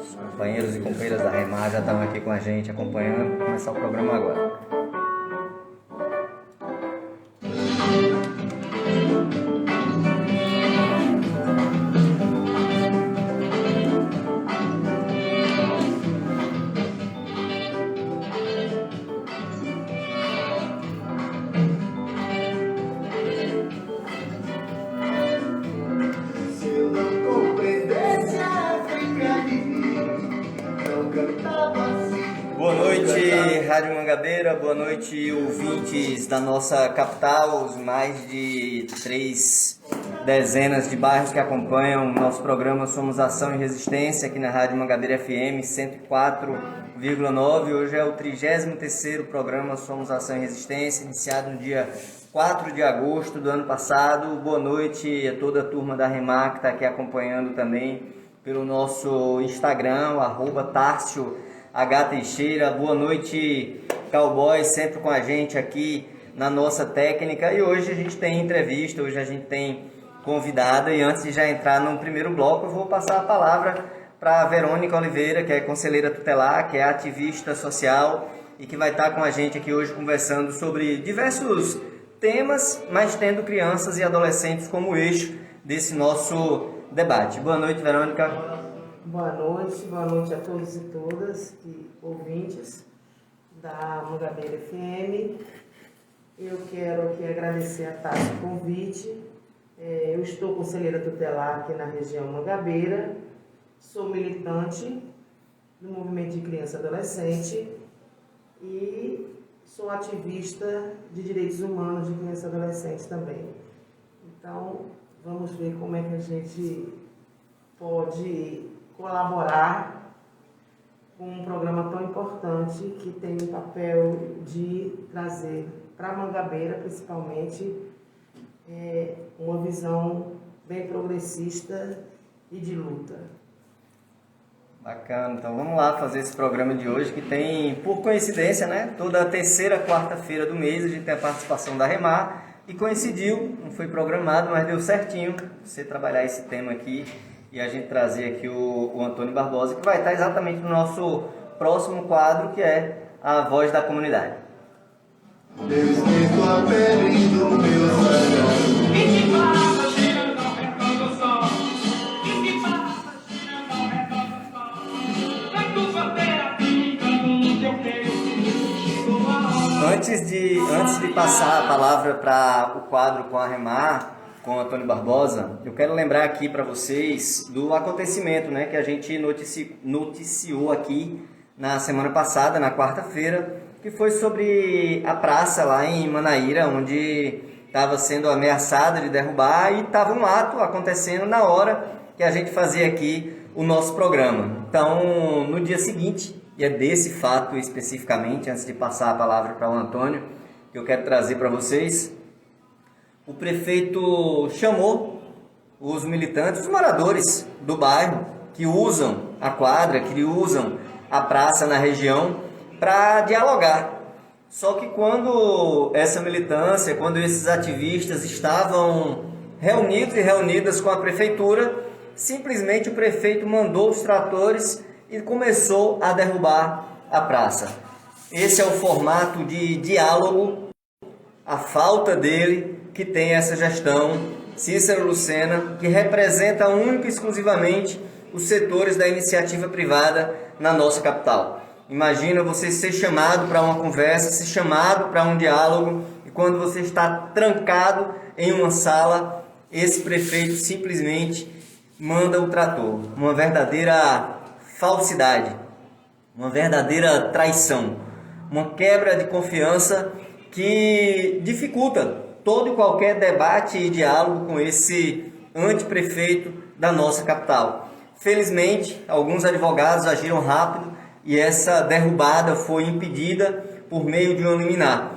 Os companheiros e companheiras da Remar já estão aqui com a gente acompanhando. Vou começar o programa agora. Boa noite, Rádio Mangabeira, boa noite, ouvintes da nossa capital, os mais de 3 dezenas de bairros que acompanham o nosso programa Somos Ação e Resistência aqui na Rádio Mangabeira FM 104,9. Hoje é o 33º programa Somos Ação e Resistência, iniciado no dia 4 de agosto do ano passado. Boa noite a toda a turma da Remar que está aqui acompanhando também pelo nosso Instagram, @TárcioH.Teixeira. Boa noite, Cowboy, sempre com a gente aqui na nossa técnica. E hoje a gente tem entrevista, hoje a gente tem convidada. E antes de já entrar no primeiro bloco, eu vou passar a palavra para a Verônica Oliveira, que é conselheira tutelar, que é ativista social e que vai estar com a gente aqui hoje conversando sobre diversos temas, mas tendo crianças e adolescentes como eixo desse nosso debate. Boa noite, Verônica. Boa noite a todos e todas, ouvintes da Mangabeira FM. Eu quero aqui agradecer a Tárcio o convite. Eu estou conselheira tutelar aqui na região Mangabeira, sou militante do movimento de criança e adolescente e sou ativista de direitos humanos de criança e adolescente também. Então, vamos ver como é que a gente pode colaborar com um programa tão importante que tem o papel de trazer para a Mangabeira, principalmente, uma visão bem progressista e de luta. Bacana, então vamos lá fazer esse programa de hoje que tem, por coincidência, né, toda a terceira quarta-feira do mês a gente tem a participação da Remar e coincidiu, não foi programado, mas deu certinho você trabalhar esse tema aqui e a gente trazer aqui o Antônio Barbosa, que vai estar exatamente no nosso próximo quadro, que é a Voz da Comunidade. Eu esqueço a pele do meu sangue. E que passa girando ao redor do sol. E que passa girando ao redor do sol. É tu bandeira fica no teu peito. Antes de passar a palavra para o quadro com a Remar, com o Antônio Barbosa, eu quero lembrar aqui para vocês do acontecimento, né, que a gente noticiou aqui na semana passada, na quarta-feira, que foi sobre a praça lá em Manaíra, onde estava sendo ameaçada de derrubar e estava um ato acontecendo na hora que a gente fazia aqui o nosso programa. Então, no dia seguinte, e é desse fato especificamente, antes de passar a palavra para o Antônio, que eu quero trazer para vocês, o prefeito chamou os militantes, os moradores do bairro que usam a quadra, que usam a praça na região, para dialogar. Só que quando essa militância, quando esses ativistas estavam reunidos e reunidas com a prefeitura, simplesmente o prefeito mandou os tratores e começou a derrubar a praça. Esse é o formato de diálogo, a falta dele, que tem essa gestão Cícero Lucena, que representa única e exclusivamente os setores da iniciativa privada na nossa capital. Imagina você ser chamado para uma conversa, ser chamado para um diálogo, e quando você está trancado em uma sala, esse prefeito simplesmente manda o trator. Uma verdadeira falsidade, uma verdadeira traição, uma quebra de confiança que dificulta todo e qualquer debate e diálogo com esse anteprefeito da nossa capital. Felizmente, alguns advogados agiram rápido e essa derrubada foi impedida por meio de uma liminar.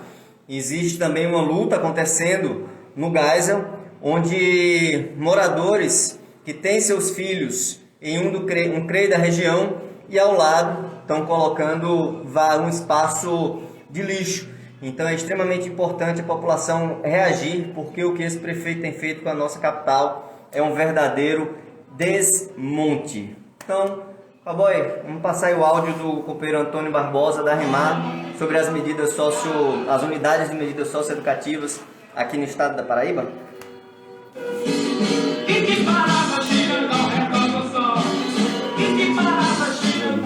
Existe também uma luta acontecendo no Geisel, onde moradores que têm seus filhos em um CREI da região e ao lado estão colocando um espaço de lixo. Então é extremamente importante a população reagir, porque o que esse prefeito tem feito com a nossa capital é um verdadeiro desmonte. Então, Cowboy, vamos passar aí o áudio do companheiro Antônio Barbosa, da REMAR, sobre as unidades de medidas socioeducativas aqui no estado da Paraíba. Boa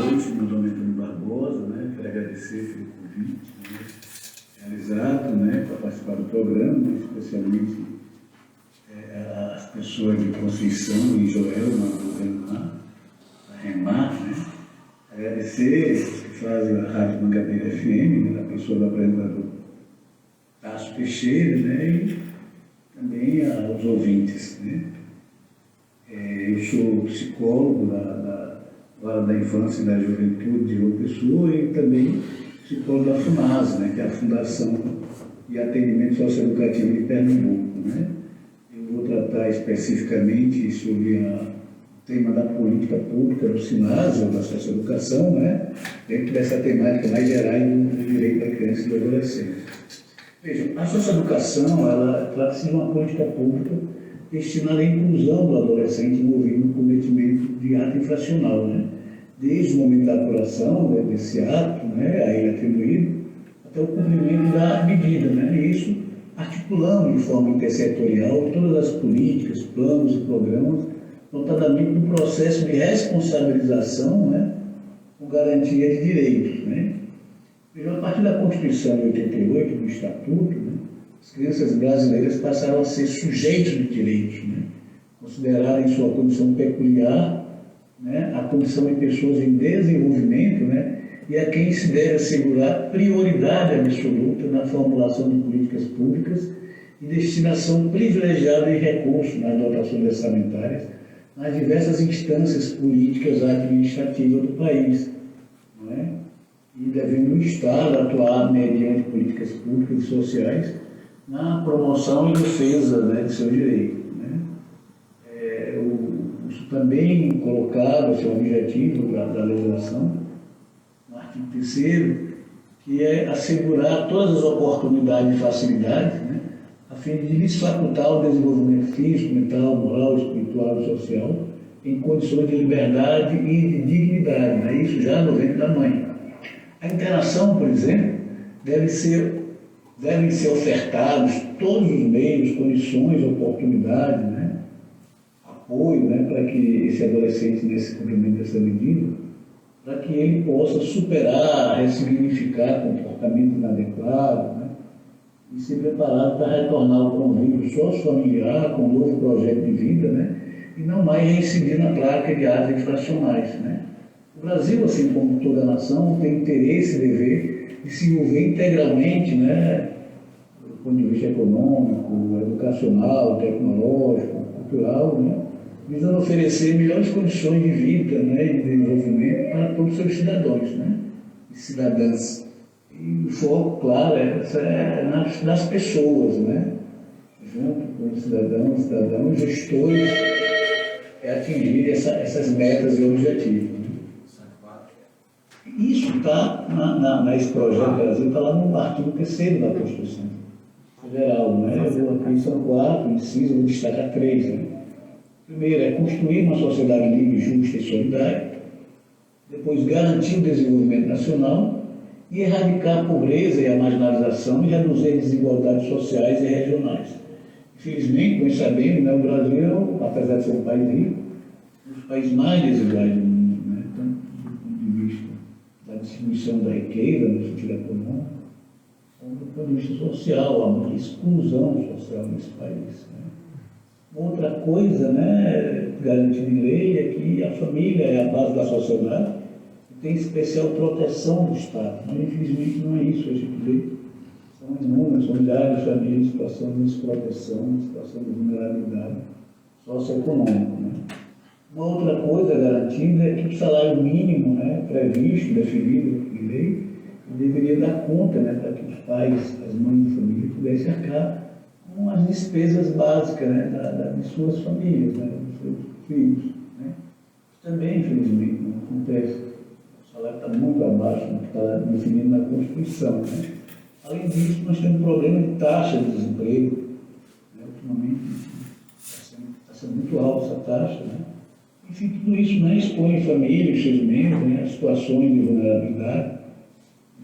noite, meu nome é Antônio Barbosa, né? Quero agradecer pelo convite, né, realizado, né, para participar do programa, né, especialmente as pessoas de Conceição e Joelma, da REMAR, né? Agradecer os que fazem a Rádio Mangabeira FM, né, na pessoa do apresentador Tasso Teixeira, né, e também aos ouvintes, né? Eu sou psicólogo da Vara da Infância e da Juventude de João Pessoa e também psicólogo da FUNAS, né, que é a Fundação de Atendimento Socioeducativo de Pernambuco, né? Eu vou tratar especificamente sobre o tema da política pública do SINASE, ou da socioeducação, né, dentro dessa temática mais geral do direito da criança e do adolescente. Vejam, a socioeducação, ela trata-se de uma política pública destinada à inclusão do adolescente envolvido no cometimento de ato infracional, né? Desde o momento da apuração, né, desse ato, né, a ele atribuído, até o cumprimento da medida, né? E isso articulando de forma intersetorial todas as políticas, planos e programas, notadamente no processo de responsabilização, né, com garantia de direitos, né? A partir da Constituição de 88, do Estatuto, né, as crianças brasileiras passaram a ser sujeitos de direitos, né, considerarem sua condição peculiar, né, a condição de pessoas em desenvolvimento, né, e a quem se deve assegurar prioridade absoluta na formulação de políticas públicas e destinação privilegiada de recursos nas dotações orçamentárias nas diversas instâncias políticas administrativas do país, não é? E devendo o Estado atuar mediante políticas públicas e sociais na promoção e defesa, né, de seus direitos, né? Isso também colocado, esse é o objetivo da legislação, no artigo 3º, que é assegurar todas as oportunidades e facilidades, né, a fim de lhes facultar o desenvolvimento físico, mental, moral, espiritual e social em condições de liberdade e de dignidade, né? Isso já no ventre da mãe. A internação, por exemplo, devem ser ofertados todos os meios, condições, oportunidades, né, apoio, né, para que esse adolescente, nesse cumprimento dessa medida, para que ele possa superar, ressignificar comportamento inadequado, né, e ser preparado para retornar ao convívio sociofamiliar com um novo projeto de vida, né, e não mais reincidir na prática de atos infracionais, né. O Brasil, assim como toda a nação, tem interesse e dever de se envolver integralmente, né, do ponto de vista econômico, educacional, tecnológico, cultural, né, visando oferecer melhores condições de vida, né, e de desenvolvimento para todos os seus cidadãos, né, e cidadãs. E o foco, claro, nas pessoas, né, junto com os cidadãos, gestores, atingir essas metas e objetivos. Isso está nesse projeto do Brasil, está lá no artigo 3º da Constituição Federal, né? Aqui são 4 incisos, vou destacar 3. Né? Primeiro é construir uma sociedade livre, justa e solidária. Depois, garantir o desenvolvimento nacional e erradicar a pobreza e a marginalização e reduzir as desigualdades sociais e regionais. Infelizmente, nós sabemos, né, o Brasil, apesar de ser um país rico, é um dos países mais desiguais do mundo, né? Tanto do ponto de vista da distribuição da riqueza, no sentido econômico, como do ponto de vista social, há muita exclusão social nesse país, né? Outra coisa, né, garantida em lei, é que a família é a base da sociedade e tem especial proteção do Estado. Mas, infelizmente, não é isso hoje em dia. São inúmeras, são milhares de famílias em situação de desproteção, em situação de vulnerabilidade socioeconômica, né? Uma outra coisa garantida é que o salário mínimo, né, previsto, definido em lei, deveria dar conta, né, para que os pais, as mães de família pudessem arcar com as despesas básicas, né, de suas famílias, né, dos seus filhos, né. Também, infelizmente, não acontece. O salário está muito abaixo do que está definido na Constituição, né. Além disso, nós temos um problema de taxa de desemprego, né, ultimamente está sendo muito alta essa taxa, né. Enfim, tudo isso, né, expõe a família, os seus membros, né, a situações de vulnerabilidade,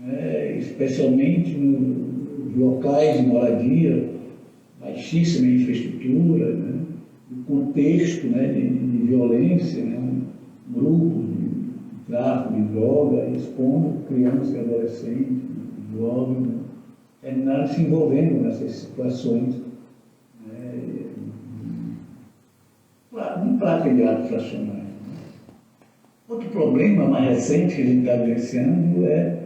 né, especialmente nos locais de moradia, baixíssima infraestrutura, né, o contexto, né, de violência, né, um grupo de tráfico de droga, expondo crianças e adolescentes, jovens, né, terminaram se envolvendo nessas situações, né, em prática de atos fracionários. Né. Outro problema mais recente que a gente está vivenciando é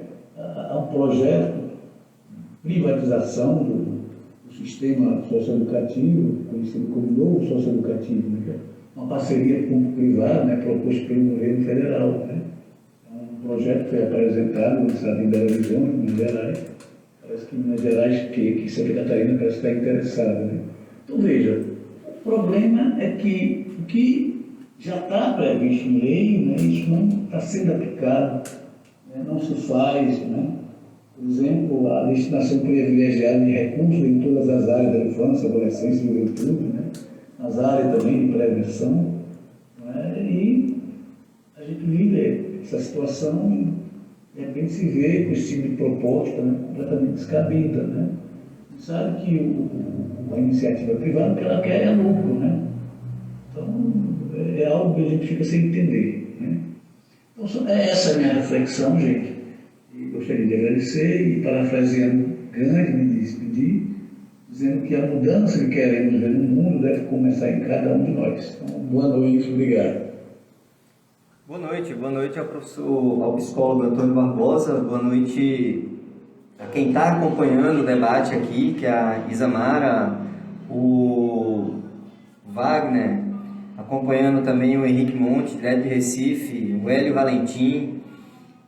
um projeto de privatização do sistema socioeducativo, conhecido como novo socioeducativo, né? Uma parceria público-privada, né, proposto pelo governo federal. Né? Um projeto que foi apresentado no estado de Belo Horizonte, Minas Gerais. Parece que Minas Gerais, que Santa Catarina parece estar interessada. Né? Então, veja, o problema é que o que já está previsto em lei, né, isso não está sendo aplicado, né, não se faz, né? Por exemplo, a destinação privilegiada de recursos em todas as áreas da infância, adolescência e juventude, né? Nas áreas também de prevenção. Né? E a gente vive essa situação e, de repente, se vê com esse tipo de proposta, né, completamente descabida. Né? A gente sabe que a iniciativa privada, o que ela quer é lucro. Né? Então, é algo que a gente fica sem entender. Né? Então, essa é a minha reflexão, gente. Gostaria de agradecer e, parafraseando Gandhi, me despedir, dizendo que a mudança que queremos ver no mundo deve começar em cada um de nós. Então, boa noite, obrigado. Boa noite ao psicólogo Antônio Barbosa, boa noite a quem está acompanhando o debate aqui, que é a Isamara, o Wagner, acompanhando também o Henrique Monte, direto de Recife, o Hélio Valentim,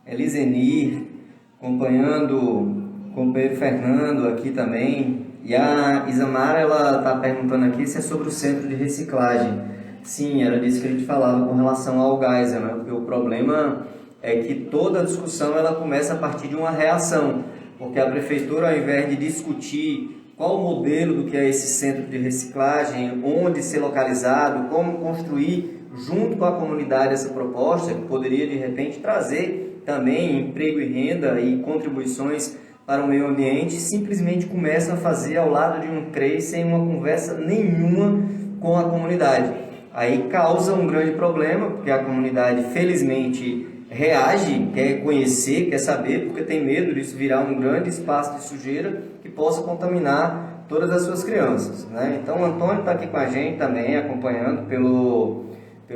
Elisenir, acompanhando o companheiro Fernando aqui também. E a Isamara, ela está perguntando aqui se é sobre o centro de reciclagem. Sim, era disso que a gente falava com relação ao Geisel, né? Porque o problema é que toda a discussão ela começa a partir de uma reação, porque a prefeitura, ao invés de discutir qual o modelo do que é esse centro de reciclagem, onde ser localizado, como construir junto com a comunidade essa proposta, que poderia de repente trazer também emprego e renda e contribuições para o meio ambiente, simplesmente começam a fazer ao lado de um CREI sem uma conversa nenhuma com a comunidade. Aí causa um grande problema, porque a comunidade felizmente reage, quer conhecer, quer saber, porque tem medo disso virar um grande espaço de sujeira que possa contaminar todas as suas crianças. Né? Então o Antônio está aqui com a gente também, acompanhando pelo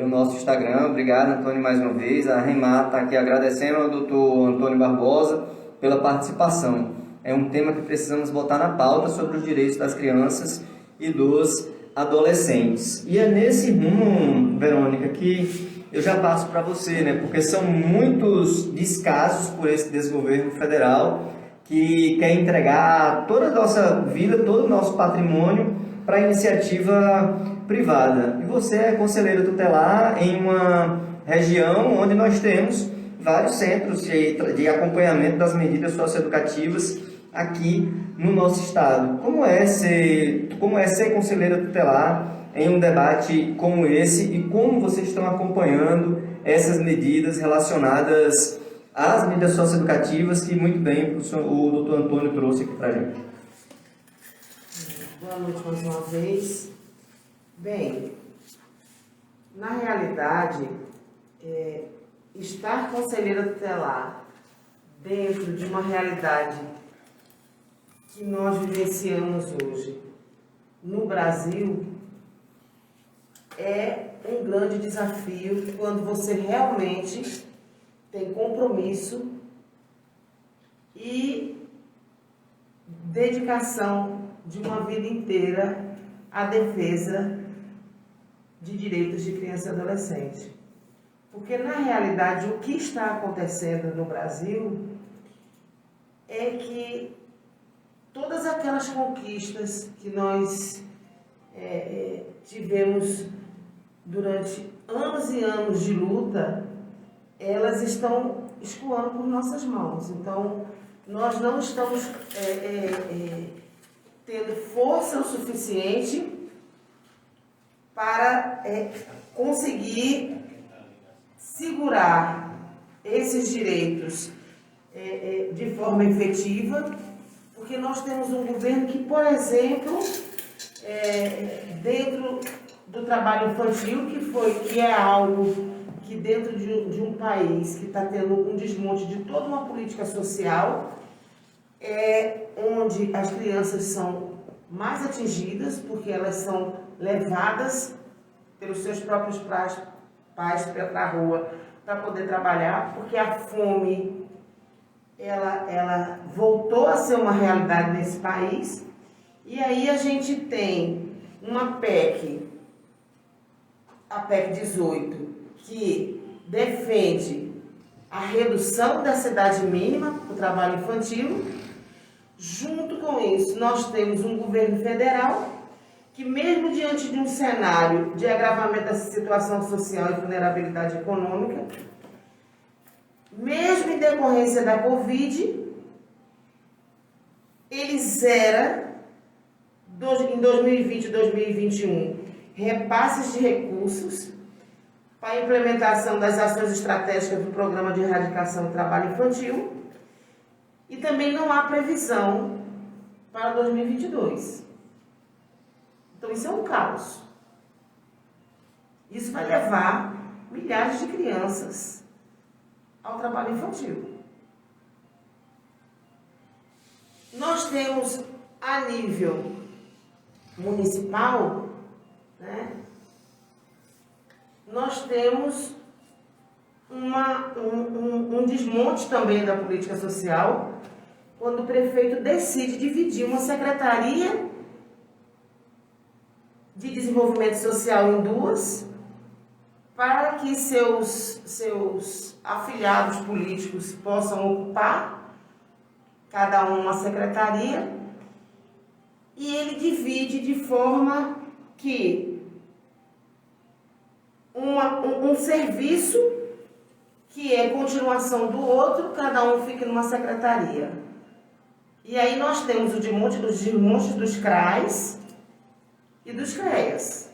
nosso Instagram. Obrigado, Antônio, mais uma vez. A Remar está aqui agradecendo ao doutor Antônio Barbosa pela participação. É um tema que precisamos botar na pauta sobre os direitos das crianças e dos adolescentes. E é nesse rumo, Verônica, que eu já passo para você, né? Porque são muitos descasos por esse desgoverno federal que quer entregar toda a nossa vida, todo o nosso patrimônio para a iniciativa privada. E você é conselheiro tutelar em uma região onde nós temos vários centros de acompanhamento das medidas socioeducativas aqui no nosso estado. Como é ser conselheira tutelar em um debate como esse e como vocês estão acompanhando essas medidas relacionadas às medidas socioeducativas que muito bem o doutor Antônio trouxe aqui para a gente? Boa noite mais uma vez. Bem, na realidade, estar conselheira tutelar dentro de uma realidade que nós vivenciamos hoje no Brasil é um grande desafio quando você realmente tem compromisso e dedicação de uma vida inteira à defesa de direitos de criança e adolescente. Porque, na realidade, o que está acontecendo no Brasil é que todas aquelas conquistas que nós tivemos durante anos e anos de luta, elas estão escoando por nossas mãos. Então, nós não estamos tendo força o suficiente para conseguir segurar esses direitos de forma efetiva, porque nós temos um governo que, por exemplo, dentro do trabalho infantil, que é algo que dentro de um país que está tendo um desmonte de toda uma política social, onde as crianças são mais atingidas, porque elas são levadas pelos seus próprios pais para a rua para poder trabalhar, porque a fome ela voltou a ser uma realidade nesse país. E aí a gente tem uma PEC, a PEC 18, que defende a redução da idade mínima para o trabalho infantil. Junto com isso, nós temos um governo federal que, mesmo diante de um cenário de agravamento da situação social e vulnerabilidade econômica, mesmo em decorrência da Covid, ele zera, em 2020 e 2021, repasses de recursos para a implementação das ações estratégicas do Programa de Erradicação do Trabalho Infantil, e também não há previsão para 2022. Então, isso é um caos. Isso vai levar milhares de crianças ao trabalho infantil. Nós temos, a nível municipal, né, nós temos um desmonte também da política social, quando o prefeito decide dividir uma secretaria de desenvolvimento social em duas, para que seus afiliados políticos possam ocupar cada uma secretaria, e ele divide de forma que um serviço que é continuação do outro, cada um fica numa secretaria. E aí nós temos os desmontes dos CRAs e dos CREAS.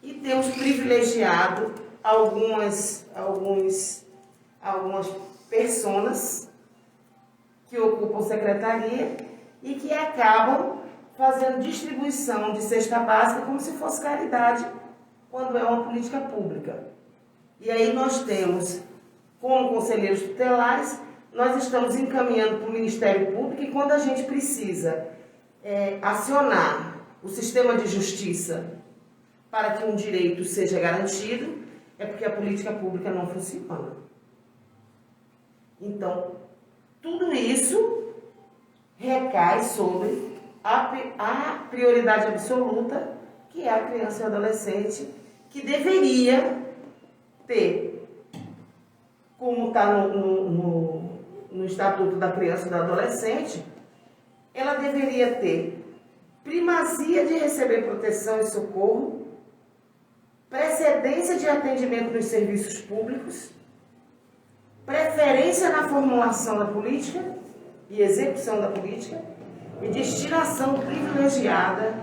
E temos privilegiado algumas pessoas que ocupam secretaria e que acabam fazendo distribuição de cesta básica como se fosse caridade, quando é uma política pública. E aí nós temos, como conselheiros tutelares, nós estamos encaminhando para o Ministério Público, e quando a gente precisa acionar o sistema de justiça para que um direito seja garantido, é porque a política pública não funciona. Então, tudo isso recai sobre a prioridade absoluta, que é a criança e o adolescente, que deveria ter, como está no Estatuto da Criança e do Adolescente, ela deveria ter primazia de receber proteção e socorro, precedência de atendimento nos serviços públicos, preferência na formulação da política e execução da política, e destinação privilegiada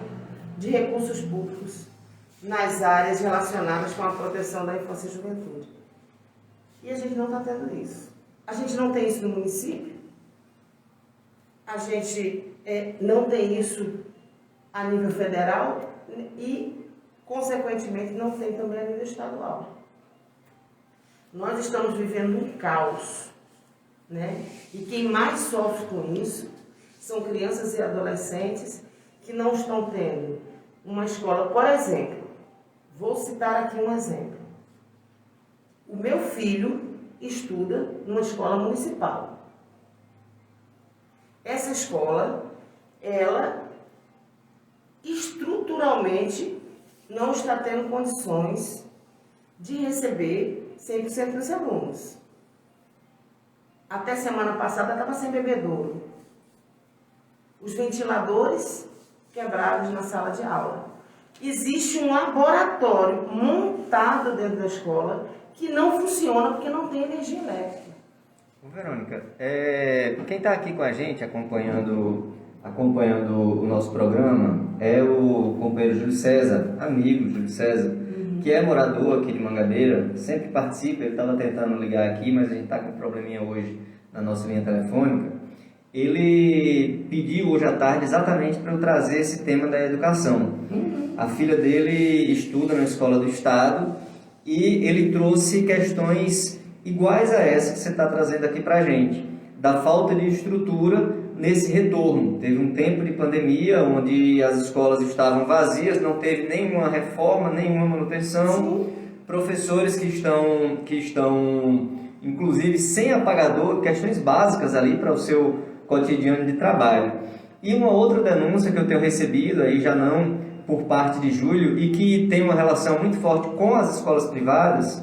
de recursos públicos nas áreas relacionadas com a proteção da infância e juventude. E a gente não está tendo isso. A gente não tem isso no município, a gente não tem isso a nível federal e, consequentemente, não tem também a nível estadual. Nós estamos vivendo um caos, né? E quem mais sofre com isso são crianças e adolescentes que não estão tendo uma escola. Por exemplo, vou citar aqui um exemplo. O meu filho estuda numa escola municipal. Essa escola, ela estruturalmente não está tendo condições de receber 100% dos alunos. Até semana passada estava sem bebedouro. Os ventiladores quebrados na sala de aula. Existe um laboratório montado dentro da escola que não funciona porque não tem energia elétrica. Verônica, quem está aqui com a gente acompanhando o nosso programa é o companheiro Júlio César, amigo Júlio César. que é morador aqui de Mangabeira, sempre participa, ele estava tentando ligar aqui, mas a gente está com um probleminha hoje na nossa linha telefônica. Ele pediu hoje à tarde exatamente para eu trazer esse tema da educação. A filha dele estuda na escola do estado e ele trouxe questões iguais a essa que você está trazendo aqui para a gente, da falta de estrutura nesse retorno. Teve um tempo de pandemia onde as escolas estavam vazias, não teve nenhuma reforma, nenhuma manutenção. Sim. Professores que estão inclusive sem apagador, questões básicas ali para o seu cotidiano de trabalho. E uma outra denúncia que eu tenho recebido, aí já não por parte de Júlio, e que tem uma relação muito forte com as escolas privadas,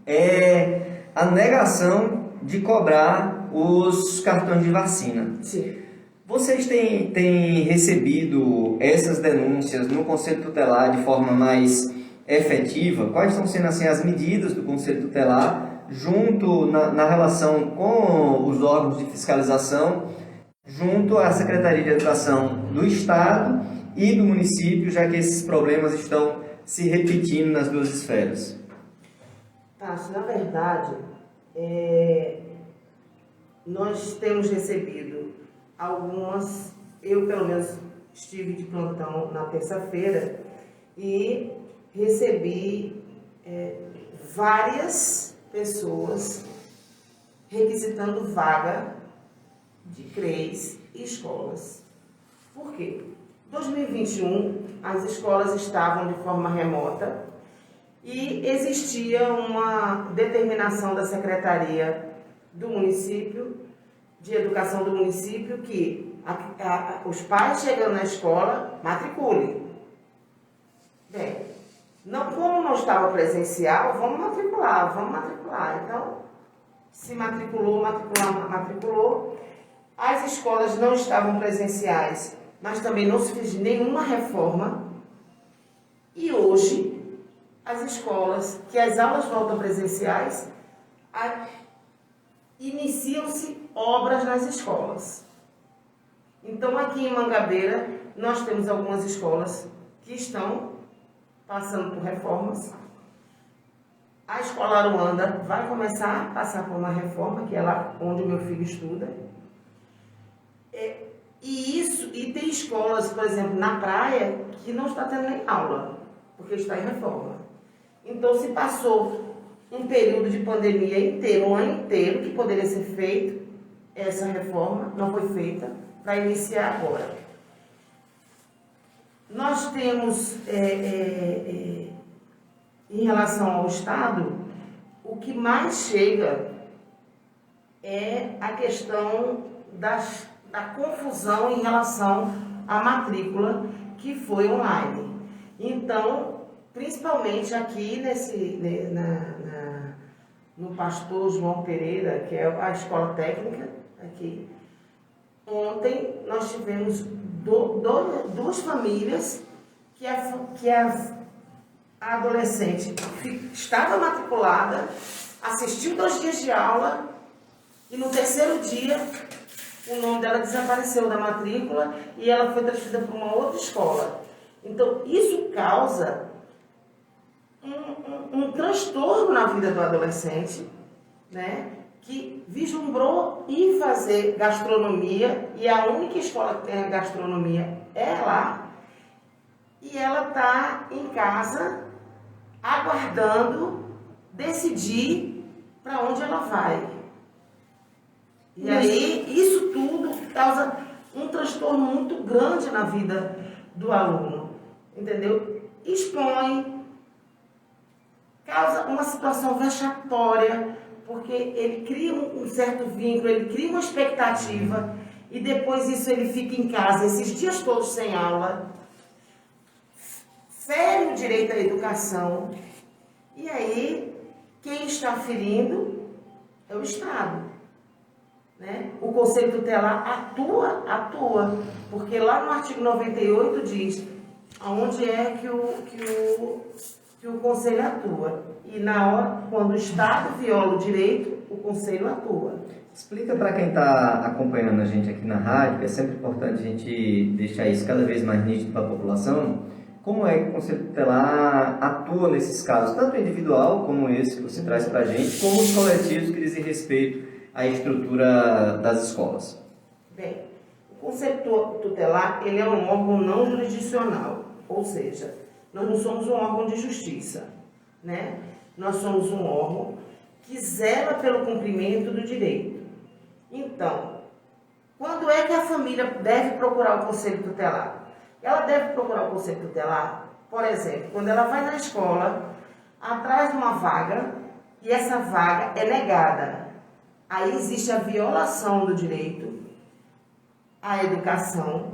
é a negação de cobrar os cartões de vacina. Sim. Vocês têm recebido essas denúncias no Conselho Tutelar de forma mais efetiva? Quais estão sendo assim, as medidas do Conselho Tutelar junto na relação com os órgãos de fiscalização, junto à Secretaria de Educação do Estado e do município, já que esses problemas estão se repetindo nas duas esferas? Tássio, na verdade, nós temos recebido algumas, eu pelo menos estive de plantão na terça-feira e recebi várias pessoas requisitando vaga de CREs e escolas. Por quê? 2021, as escolas estavam de forma remota e existia uma determinação da Secretaria do município, de Educação do município, que os pais chegando na escola, matriculem. Bem, como não estava presencial, vamos matricular. Então, se matriculou. As escolas não estavam presenciais, mas também não se fez nenhuma reforma. E hoje, as escolas, que as aulas voltam presenciais, iniciam-se obras nas escolas. Então, aqui em Mangabeira, nós temos algumas escolas que estão passando por reformas. A escola Aruanda vai começar a passar por uma reforma, que é lá onde o meu filho estuda. E tem escolas, por exemplo, na praia, que não está tendo nem aula, porque está em reforma. Então, se passou um período de pandemia inteiro, um ano inteiro, que poderia ser feito, essa reforma não foi feita, para iniciar agora. Nós temos, em relação ao Estado, o que mais chega é a questão da confusão em relação à matrícula que foi online. Então, principalmente aqui no Pastor João Pereira, que é a escola técnica aqui, ontem nós tivemos duas famílias que a adolescente estava matriculada, assistiu 2 dias de aula e no terceiro dia o nome dela desapareceu da matrícula e ela foi transferida para uma outra escola. Então, isso causa um transtorno na vida do adolescente, né? Que vislumbrou ir fazer gastronomia, e a única escola que tem gastronomia é lá, e ela está em casa aguardando decidir para onde ela vai. E aí, isso tudo causa um transtorno muito grande na vida do aluno, entendeu? Expõe, causa uma situação vexatória, porque ele cria um certo vínculo, ele cria uma expectativa, e depois isso ele fica em casa, esses dias todos sem aula, fere o direito à educação, e aí quem está ferindo é o Estado. Né? O Conselho Tutelar atua, porque lá no artigo 98 diz aonde é que o Conselho atua. E na hora, quando o Estado viola o direito, o Conselho atua. Explica para quem está acompanhando a gente aqui na rádio, que é sempre importante a gente deixar isso cada vez mais nítido para a população, como é que o Conselho Tutelar atua nesses casos, tanto individual como esse que você traz para a gente, como os coletivos que dizem respeito à estrutura das escolas? Bem, o Conselho Tutelar, ele é um órgão não jurisdicional, ou seja, nós não somos um órgão de justiça, né? Nós somos um órgão que zela pelo cumprimento do direito. Então, quando é que a família deve procurar o Conselho Tutelar? Ela deve procurar o Conselho Tutelar, por exemplo, quando ela vai na escola, atrás de uma vaga, e essa vaga é negada. Aí existe a violação do direito à educação,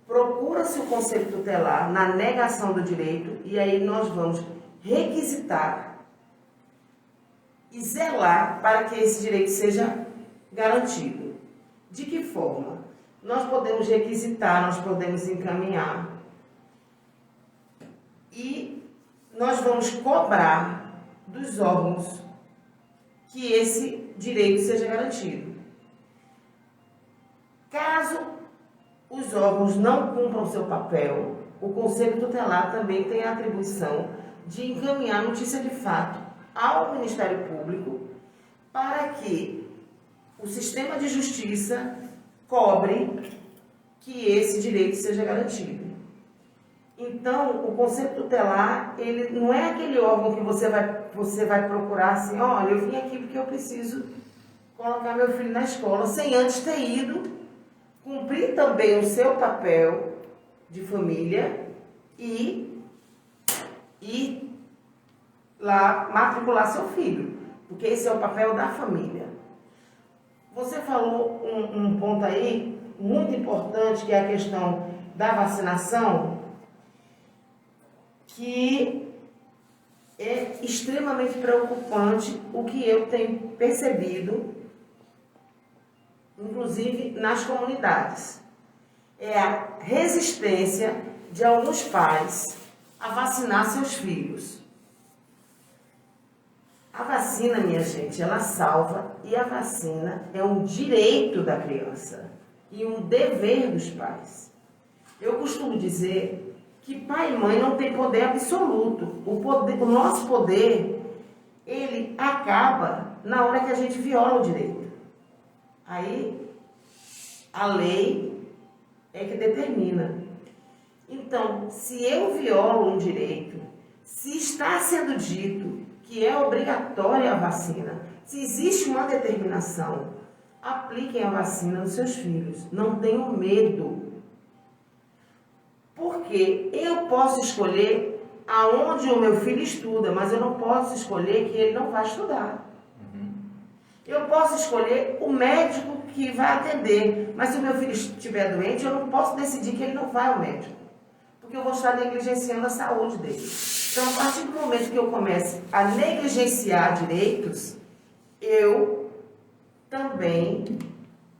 procura-se o Conselho Tutelar na negação do direito, e aí nós vamos requisitar e zelar para que esse direito seja garantido. De que forma? Nós podemos requisitar, nós podemos encaminhar e nós vamos cobrar dos órgãos que esse direito seja garantido. Caso os órgãos não cumpram seu papel, o Conselho Tutelar também tem a atribuição de encaminhar notícia de fato ao Ministério Público para que o sistema de justiça cobre que esse direito seja garantido. Então, o Conselho Tutelar, ele não é aquele órgão que você vai procurar assim, olha, eu vim aqui porque eu preciso colocar meu filho na escola, sem antes ter ido cumprir também o seu papel de família e lá matricular seu filho, porque esse é o papel da família. Você falou um ponto aí muito importante, que é a questão da vacinação, que é extremamente preocupante o que eu tenho percebido, inclusive nas comunidades. É a resistência de alguns pais a vacinar seus filhos. A vacina, minha gente, ela salva, e a vacina é um direito da criança e um dever dos pais. Eu costumo dizer que pai e mãe não têm poder absoluto. O nosso poder, ele acaba na hora que a gente viola o direito. Aí, a lei é que determina. Então, se eu violo um direito, se está sendo dito que é obrigatória a vacina, se existe uma determinação, apliquem a vacina nos seus filhos. Não tenham medo. Porque eu posso escolher aonde o meu filho estuda, mas eu não posso escolher que ele não vai estudar. Eu posso escolher o médico que vai atender, mas se o meu filho estiver doente, eu não posso decidir que ele não vai ao médico, porque eu vou estar negligenciando a saúde dele. Então, a partir do momento que eu comece a negligenciar direitos, eu também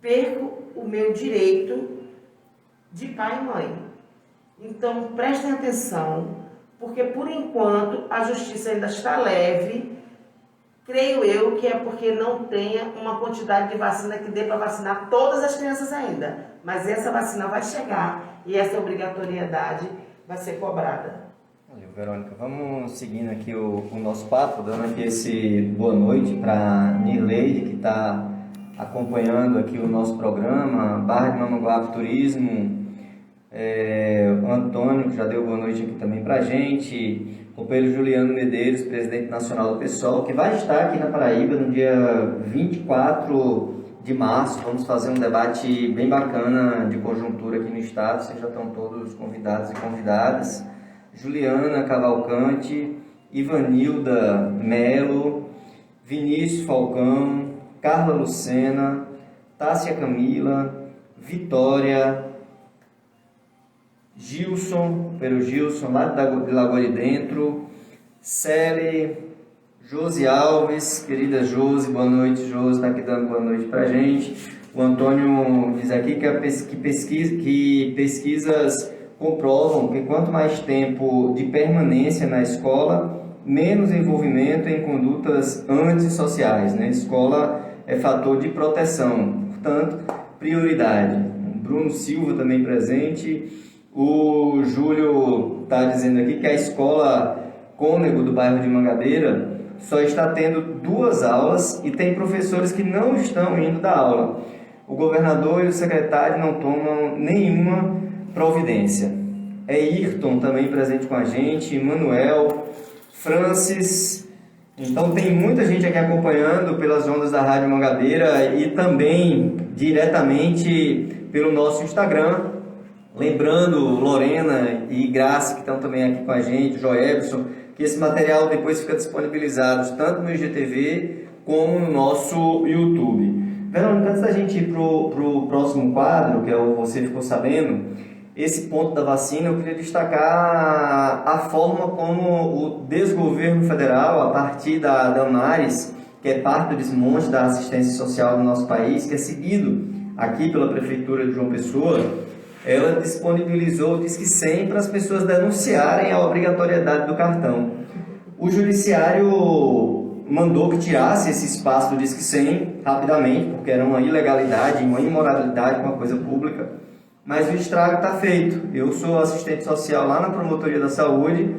perco o meu direito de pai e mãe. Então, prestem atenção, porque por enquanto a justiça ainda está leve. Creio eu que é porque não tenha uma quantidade de vacina que dê para vacinar todas as crianças ainda. Mas essa vacina vai chegar e essa obrigatoriedade vai ser cobrada. Valeu, Verônica. Vamos seguindo aqui o nosso papo, dando aqui esse boa noite para Nirleide, que está acompanhando aqui o nosso programa, Barra de Mamanguape Turismo, o Antônio, que já deu boa noite aqui também para a gente, o companheiro Juliano Medeiros, presidente nacional do PSOL, que vai estar aqui na Paraíba no dia 24 de março. Vamos fazer um debate bem bacana de conjuntura aqui no estado, vocês já estão todos convidados e convidadas. Juliana Cavalcante, Ivanilda Melo, Vinícius Falcão, Carla Lucena, Tássia Camila, Vitória, Gilson, Pero Gilson, lá de Lagoa de Dentro, Celi, Josi Alves, querida Josi, boa noite, Josi, está aqui dando boa noite pra gente. O Antônio diz aqui que pesquisas comprovam que quanto mais tempo de permanência na escola, menos envolvimento em condutas antissociais, né? Escola é fator de proteção, portanto, prioridade. Bruno Silva também presente. O Júlio está dizendo aqui que a escola Cônego do bairro de Mangabeira só está tendo 2 aulas e tem professores que não estão indo dar aula. O governador e o secretário não tomam nenhuma providência. É Ayrton também presente com a gente, Manuel, Francis. Então tem muita gente aqui acompanhando pelas ondas da Rádio Mangabeira e também diretamente pelo nosso Instagram. Lembrando Lorena e Graça, que estão também aqui com a gente, Joelson, que esse material depois fica disponibilizado tanto no IGTV como no nosso YouTube. Verônica, antes da gente ir para o próximo quadro, que é o Você Ficou Sabendo, esse ponto da vacina, eu queria destacar a forma como o desgoverno federal, a partir da Damares, que é parte do desmonte da assistência social no nosso país, que é seguido aqui pela Prefeitura de João Pessoa, ela disponibilizou o Disque 100 para as pessoas denunciarem a obrigatoriedade do cartão. O Judiciário mandou que tirasse esse espaço do Disque 100 rapidamente, porque era uma ilegalidade, uma imoralidade com a coisa pública, mas o estrago está feito. Eu sou assistente social lá na Promotoria da Saúde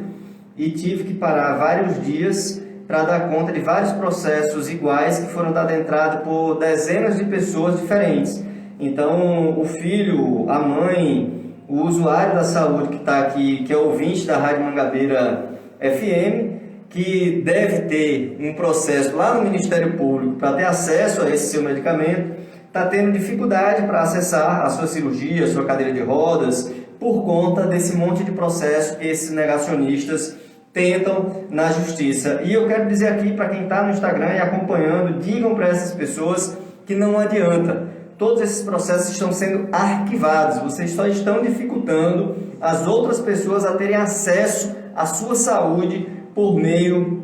e tive que parar vários dias para dar conta de vários processos iguais que foram dados entrada por dezenas de pessoas diferentes. Então, o filho, a mãe, o usuário da saúde que está aqui, que é ouvinte da Rádio Mangabeira FM, que deve ter um processo lá no Ministério Público para ter acesso a esse seu medicamento, está tendo dificuldade para acessar a sua cirurgia, a sua cadeira de rodas, por conta desse monte de processo que esses negacionistas tentam na justiça. E eu quero dizer aqui para quem está no Instagram e acompanhando, digam para essas pessoas que não adianta. Todos esses processos estão sendo arquivados, vocês só estão dificultando as outras pessoas a terem acesso à sua saúde por meio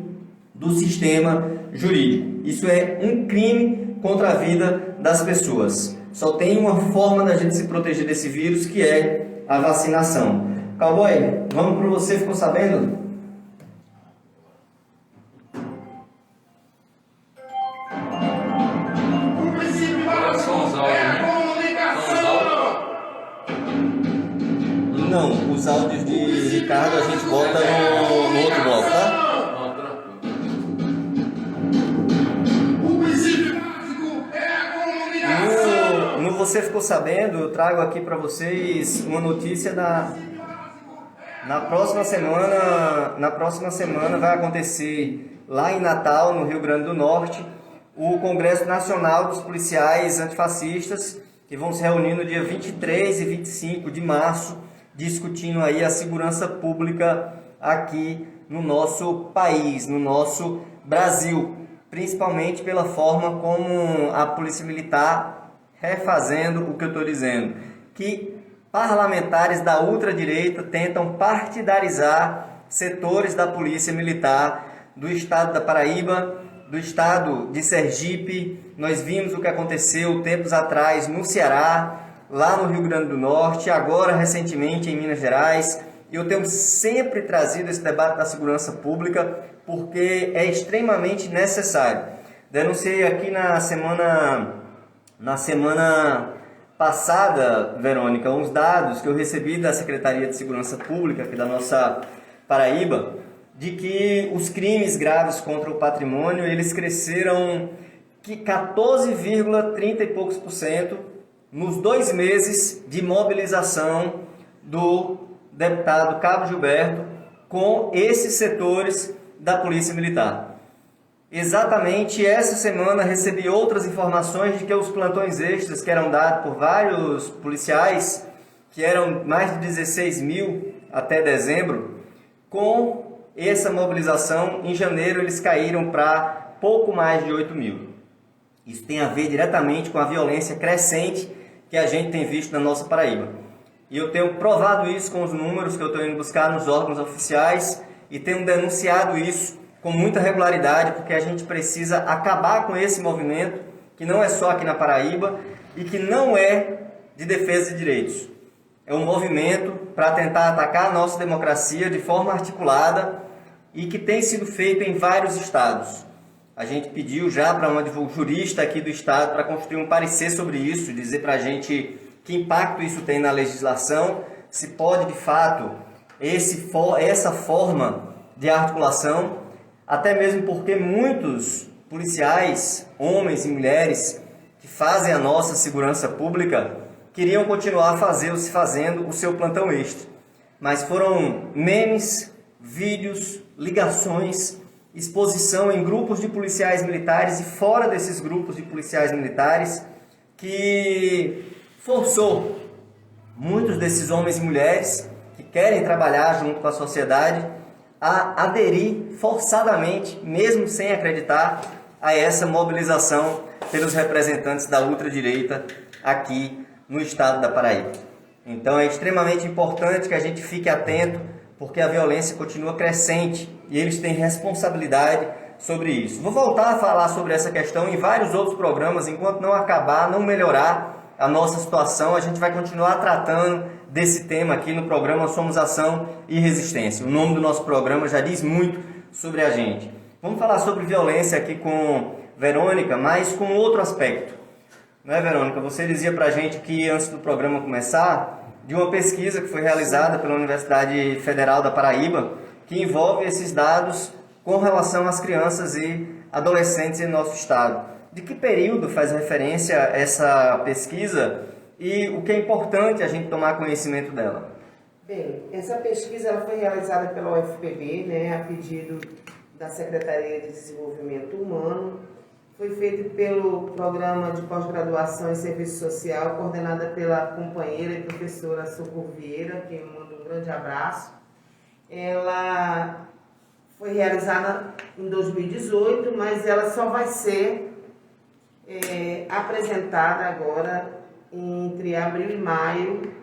do sistema jurídico. Isso é um crime contra a vida das pessoas. Só tem uma forma da gente se proteger desse vírus, que é a vacinação. Cowboy, vamos para Você Ficou Sabendo? Não, os áudios de Ricardo a gente bota no outro bloco, tá? No Você Ficou Sabendo, eu trago aqui para vocês uma notícia na próxima semana vai acontecer lá em Natal, no Rio Grande do Norte, o Congresso Nacional dos Policiais Antifascistas, que vão se reunir no dia 23 e 25 de março, discutindo aí a segurança pública aqui no nosso país, no nosso Brasil, principalmente pela forma como a Polícia Militar, refazendo o que eu estou dizendo, que parlamentares da ultradireita tentam partidarizar setores da Polícia Militar do estado da Paraíba, do estado de Sergipe. Nós vimos o que aconteceu tempos atrás no Ceará, lá no Rio Grande do Norte, agora recentemente em Minas Gerais. Eu tenho sempre trazido esse debate da segurança pública porque é extremamente necessário. Denunciei aqui na semana passada, Verônica, uns dados que eu recebi da Secretaria de Segurança Pública aqui da nossa Paraíba, de que os crimes graves contra o patrimônio, eles cresceram 14,30 e poucos % nos 2 meses de mobilização do deputado Cabo Gilberto com esses setores da Polícia Militar. Exatamente essa semana recebi outras informações de que os plantões extras que eram dados por vários policiais, que eram mais de 16 mil até dezembro, com essa mobilização, em janeiro eles caíram para pouco mais de 8 mil. Isso tem a ver diretamente com a violência crescente que a gente tem visto na nossa Paraíba. E eu tenho provado isso com os números que eu estou indo buscar nos órgãos oficiais e tenho denunciado isso com muita regularidade, porque a gente precisa acabar com esse movimento, que não é só aqui na Paraíba e que não é de defesa de direitos. É um movimento para tentar atacar a nossa democracia de forma articulada e que tem sido feito em vários estados. A gente pediu já para uma jurista aqui do estado para construir um parecer sobre isso, dizer para a gente que impacto isso tem na legislação, se pode de fato essa forma de articulação, até mesmo porque muitos policiais, homens e mulheres, que fazem a nossa segurança pública, queriam continuar fazendo o seu plantão extra. Mas foram memes, vídeos, ligações, exposição em grupos de policiais militares e fora desses grupos de policiais militares que forçou muitos desses homens e mulheres que querem trabalhar junto com a sociedade a aderir forçadamente, mesmo sem acreditar, a essa mobilização pelos representantes da ultradireita aqui no estado da Paraíba. Então é extremamente importante que a gente fique atento, porque a violência continua crescente e eles têm responsabilidade sobre isso. Vou voltar a falar sobre essa questão em vários outros programas, enquanto não acabar, não melhorar a nossa situação, a gente vai continuar tratando desse tema aqui no programa Somos Ação e Resistência. O nome do nosso programa já diz muito sobre a gente. Vamos falar sobre violência aqui com Verônica, mas com outro aspecto. Não é, Verônica? Você dizia pra gente que antes do programa começar, de uma pesquisa que foi realizada pela Universidade Federal da Paraíba, que envolve esses dados com relação às crianças e adolescentes em nosso estado. De que período faz referência essa pesquisa e o que é importante a gente tomar conhecimento dela? Bem, essa pesquisa ela foi realizada pela UFPB, a pedido da Secretaria de Desenvolvimento Humano. Foi feito pelo Programa de Pós-Graduação em Serviço Social, coordenada pela companheira e professora Socorro Vieira, que eu mando um grande abraço. Ela foi realizada em 2018, mas ela só vai ser apresentada agora entre abril e maio,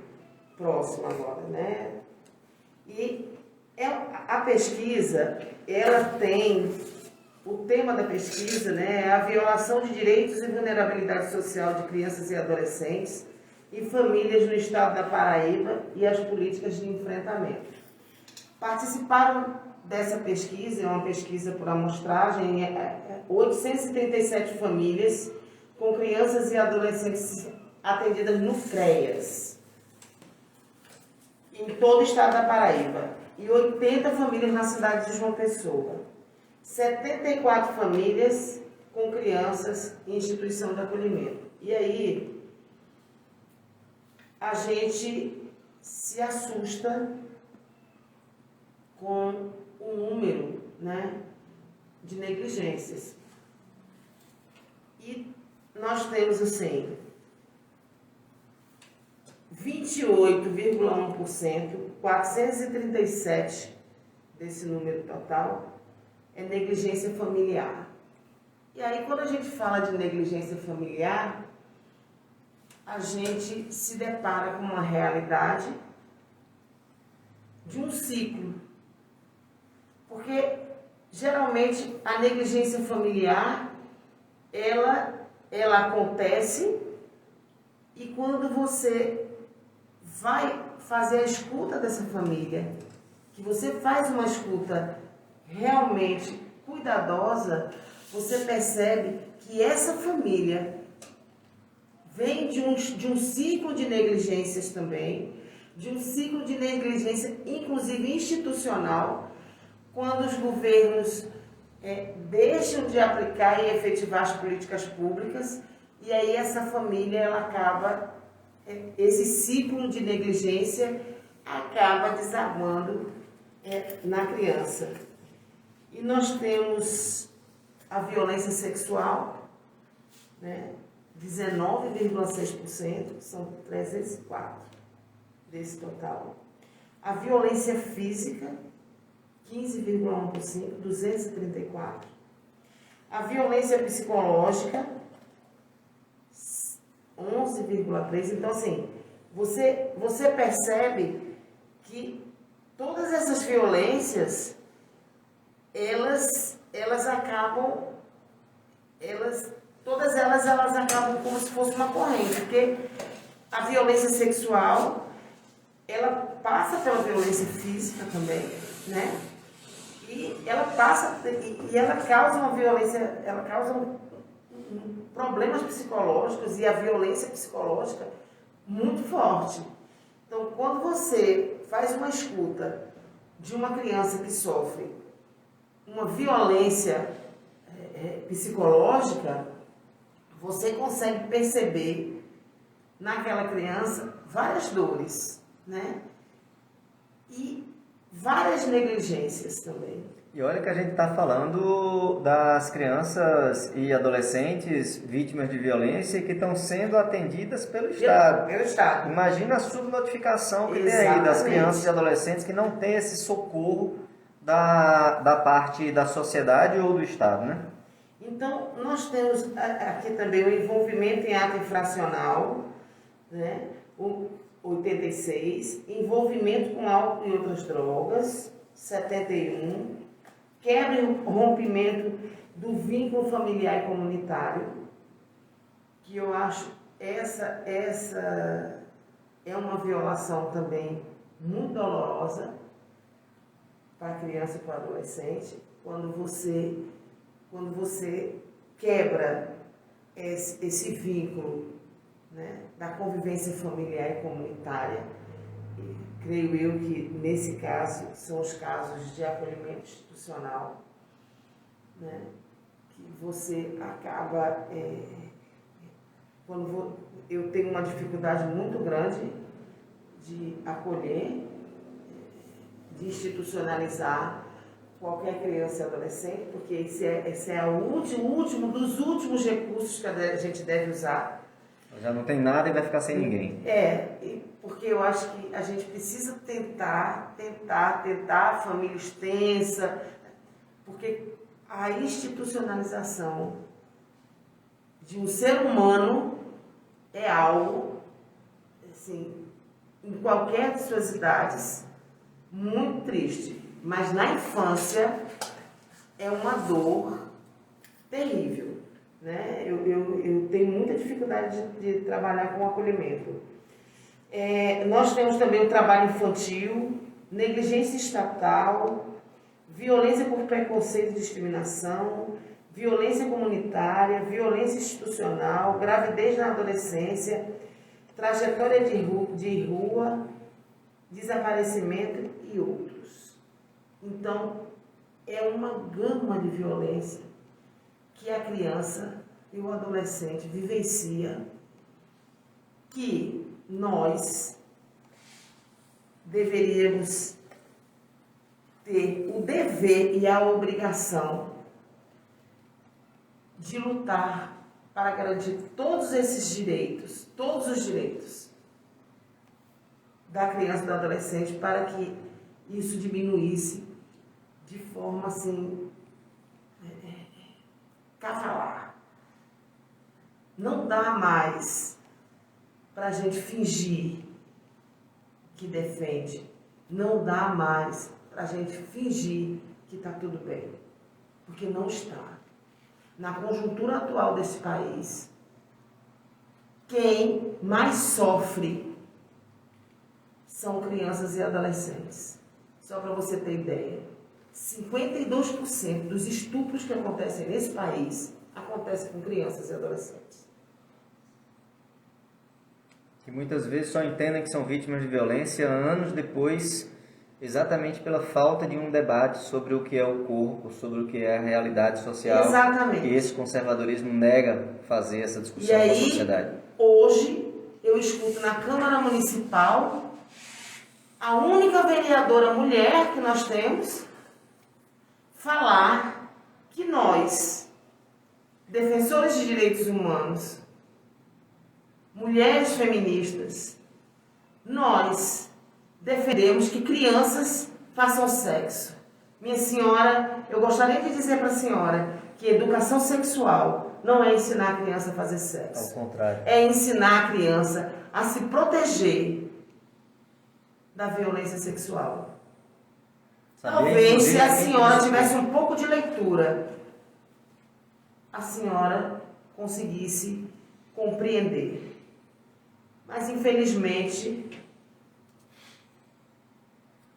próximo agora, E a pesquisa, ela tem, o tema da pesquisa, é a violação de direitos e vulnerabilidade social de crianças e adolescentes e famílias no estado da Paraíba e as políticas de enfrentamento. Participaram dessa pesquisa, é uma pesquisa por amostragem, 837 famílias com crianças e adolescentes atendidas no CREAS, em todo o estado da Paraíba, e 80 famílias na cidade de João Pessoa, 74 famílias com crianças em instituição de acolhimento. E aí, a gente se assusta com o número, de negligências. E nós temos, assim, 28,1%, 437 desse número total, é negligência familiar. E aí, quando a gente fala de negligência familiar, a gente se depara com uma realidade de um ciclo. Porque, geralmente, a negligência familiar, ela acontece e quando você vai fazer a escuta dessa família, que você faz uma escuta realmente cuidadosa, você percebe que essa família vem de um ciclo de negligências também, de um ciclo de negligência, inclusive institucional, quando os governos deixam de aplicar e efetivar as políticas públicas, e aí essa família, ela acaba, esse ciclo de negligência acaba desabando na criança. E nós temos a violência sexual, 19,6%, são 304 desse total. A violência física, 15,1%, 234. A violência psicológica, 11,3%. Então, assim, você percebe que todas essas violências, todas elas acabam como se fosse uma corrente, porque a violência sexual, ela passa pela violência física também, E ela causa uma violência, ela causa problemas psicológicos e a violência psicológica muito forte. Então, quando você faz uma escuta de uma criança que sofre uma violência psicológica, você consegue perceber naquela criança várias dores, né? E várias negligências também. E olha que a gente está falando das crianças e adolescentes vítimas de violência que estão sendo atendidas pelo Estado. Pelo Estado. Imagina a subnotificação que tem aí Exatamente. das crianças e adolescentes que não tem esse socorro da parte da sociedade ou do Estado, né? Então, nós temos aqui também o envolvimento em ato infracional, né? O 86, envolvimento com álcool e outras drogas, 71, quebra e rompimento do vínculo familiar e comunitário, que eu acho essa é uma violação também muito dolorosa para a criança e para o adolescente, quando você quebra esse vínculo, né, da convivência familiar e comunitária. E creio eu que, nesse caso, são os casos de acolhimento institucional, né, que você acaba... quando eu tenho uma dificuldade muito grande de acolher, de institucionalizar qualquer criança e adolescente, porque esse é o último dos últimos recursos que a gente deve usar. Já não tem nada e vai ficar sem ninguém. Porque eu acho que a gente precisa tentar, família extensa, porque a institucionalização de um ser humano é algo, assim, em qualquer de suas idades, muito triste. Mas na infância é uma dor terrível, né? Eu tenho muita dificuldade de trabalhar com acolhimento. Nós temos também o trabalho infantil, negligência estatal, violência por preconceito e discriminação, violência comunitária, violência institucional, gravidez na adolescência, trajetória de rua, desaparecimento e outros. Então, é uma gama de violência que a criança e o adolescente vivencia, que nós deveríamos ter o dever e a obrigação de lutar para garantir todos esses direitos, todos os direitos da criança e do adolescente, para que isso diminuísse de forma assim, cavalar. Não dá mais para a gente fingir que defende. Não dá mais para a gente fingir que está tudo bem. Porque não está. Na conjuntura atual desse país, quem mais sofre são crianças e adolescentes. Só para você ter ideia, 52% dos estupros que acontecem nesse país acontecem com crianças e adolescentes. Que muitas vezes só entendem que são vítimas de violência anos depois, exatamente pela falta de um debate sobre o que é o corpo, sobre o que é a realidade social. Exatamente. E esse conservadorismo nega fazer essa discussão na sociedade. Hoje, eu escuto na Câmara Municipal a única vereadora mulher que nós temos falar que nós, defensores de direitos humanos, mulheres feministas, nós defendemos que crianças façam sexo. Minha senhora, eu gostaria de dizer para a senhora que educação sexual não é ensinar a criança a fazer sexo. Ao contrário. É ensinar a criança a se proteger da violência sexual. Talvez, se a senhora tivesse um pouco de leitura, a senhora conseguisse compreender. Mas, infelizmente...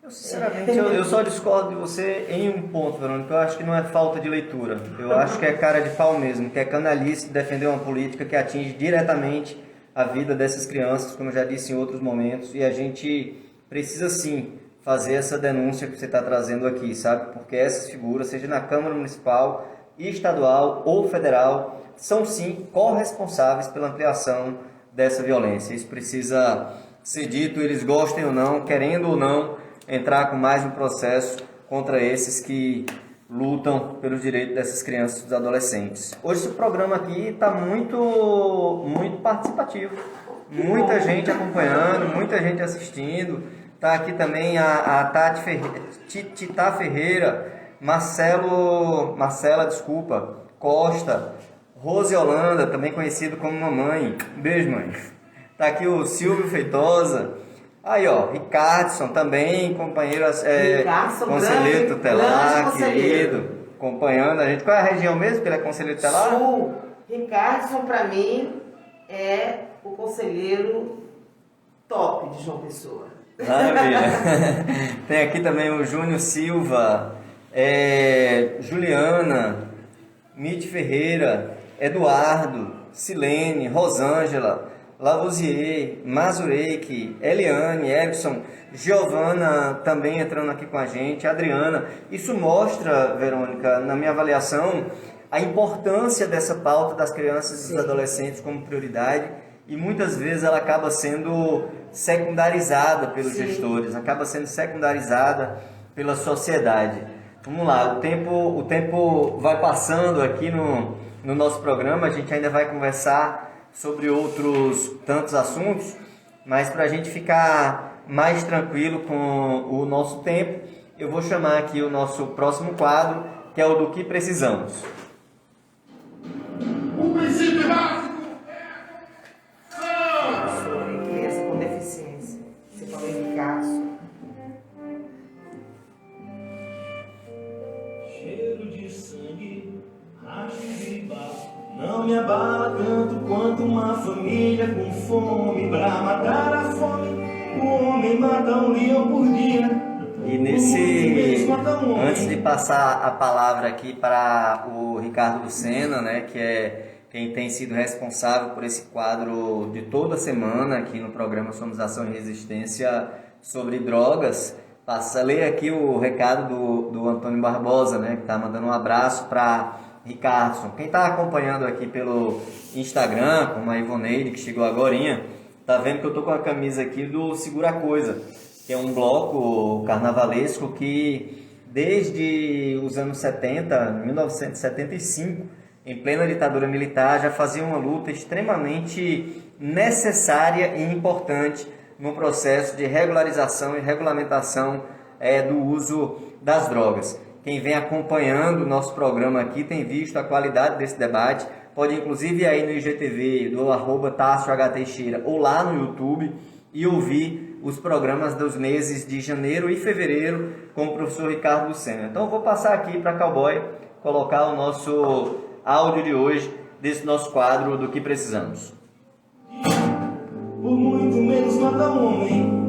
Sinceramente, eu só discordo de você em um ponto, Verônica. Eu acho que não é falta de leitura. Eu acho que é cara de pau mesmo, que é canalice defender uma política que atinge diretamente a vida dessas crianças, como eu já disse em outros momentos, e a gente precisa sim fazer essa denúncia que você está trazendo aqui, sabe? Porque essas figuras, seja na Câmara Municipal, estadual ou federal, são sim corresponsáveis pela ampliação dessa violência. Isso precisa ser dito, eles gostem ou não, querendo ou não, entrar com mais um processo contra esses que lutam pelos direitos dessas crianças e dos adolescentes. Hoje esse programa aqui está muito participativo, muita gente acompanhando, muita gente assistindo. Está aqui também a Tita Ferreira, Marcela Costa, Rose Holanda, também conhecido como Mamãe. Beijo, mãe. Tá aqui o Silvio Feitosa. Aí, ó, Ricardson também, companheiro, conselheiro tutelar, querido, acompanhando a gente. Qual é a região mesmo que ele é conselheiro tutelar? Sul. Ricardson, para mim, é o conselheiro top de João Pessoa. Maravilha. Tem aqui também o Júnior Silva, Juliana, Mite Ferreira, Eduardo, Silene, Rosângela, Lavoisier, Mazureik, Eliane, Erickson, Giovana também entrando aqui com a gente, Adriana. Isso mostra, Verônica, na minha avaliação, a importância dessa pauta das crianças e dos adolescentes como prioridade, e muitas vezes ela acaba sendo secundarizada pelos gestores, acaba sendo secundarizada pela sociedade. Vamos lá, o tempo vai passando aqui no nosso programa, a gente ainda vai conversar sobre outros tantos assuntos, mas para a gente ficar mais tranquilo com o nosso tempo, eu vou chamar aqui o nosso próximo quadro, que é o do que precisamos. O princípio básico Sobre criança com deficiência. Você falou em Picasso. Cheiro de sangue, rastro de barro, não me abala tanto quanto uma família com fome. Pra matar a fome, o homem mata um leão por dia. E antes de passar a palavra aqui para o Ricardo Lucena, né, que é quem tem sido responsável por esse quadro de toda semana aqui no programa Somos Ação e Resistência sobre drogas, passa a ler aqui o recado do Antônio Barbosa, né, que está mandando um abraço para Ricardson. Quem está acompanhando aqui pelo Instagram, como a Ivoneide, que chegou agorinha, tá vendo que eu tô com a camisa aqui do Segura Coisa, que é um bloco carnavalesco que desde os anos 70, 1975, em plena ditadura militar, já fazia uma luta extremamente necessária e importante no processo de regularização e regulamentação do uso das drogas. Quem vem acompanhando o nosso programa aqui tem visto a qualidade desse debate, pode inclusive ir aí no IGTV do @TássioHTeixeira ou lá no YouTube e ouvir os programas dos meses de janeiro e fevereiro com o professor Ricardo Lucena. Então eu vou passar aqui para Cowboy colocar o nosso áudio de hoje desse nosso quadro do que precisamos. Por muito menos mata um homem.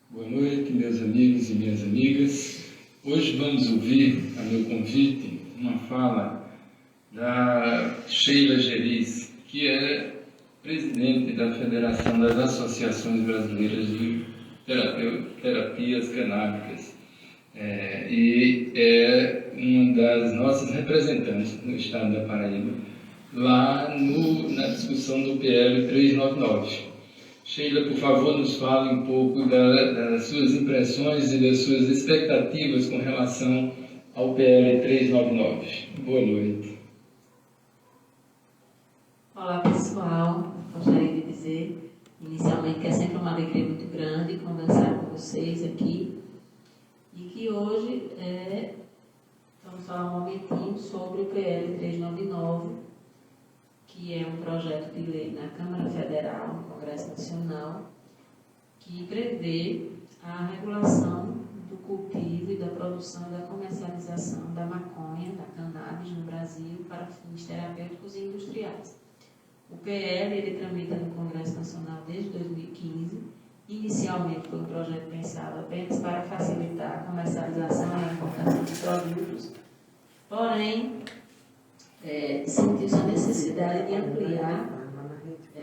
Boa noite, meus amigos e minhas amigas. Hoje vamos ouvir, a meu convite, uma fala da Sheila Geriz, que é presidente da Federação das Associações Brasileiras de Terapias Canábicas e é uma das nossas representantes no estado da Paraíba, lá na discussão do PL 399. Sheila, por favor, nos fale um pouco das suas impressões e das suas expectativas com relação ao PL 399. Boa noite. Olá, pessoal. Gostaria de dizer, inicialmente, que é sempre uma alegria muito grande conversar com vocês aqui e que hoje vamos falar um momentinho sobre o PL 399, que é um projeto de lei na Câmara Federal, no Congresso Nacional, que prevê a regulação do cultivo e da produção e da comercialização da maconha, da cannabis no Brasil para fins terapêuticos e industriais. O PL ele tramita no Congresso Nacional desde 2015. Inicialmente foi um projeto pensado apenas para facilitar a comercialização e a importação de produtos Porém, sentiu-se a necessidade de ampliar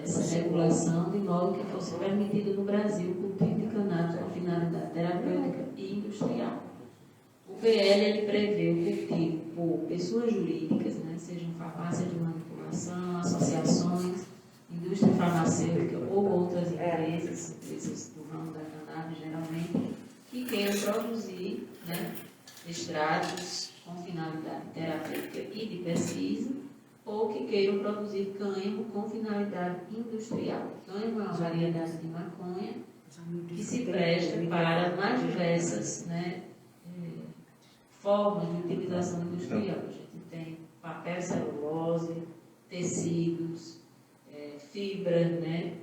essa regulação de modo que fosse permitido no Brasil o cultivo de cannabis com finalidade terapêutica e industrial. O PL ele prevê o cultivo por pessoas jurídicas, né, sejam farmácias de manipulação, associações, indústria farmacêutica ou outras empresas do ramo da cannabis, geralmente, que queiram produzir, né, extratos com finalidade terapêutica e de pesquisa, ou que queiram produzir cânhamo com finalidade industrial. Cânhamo é uma variedade de maconha que se presta para mais diversas, né, formas de utilização industrial. A gente tem papel, celulose, tecidos, fibras, né,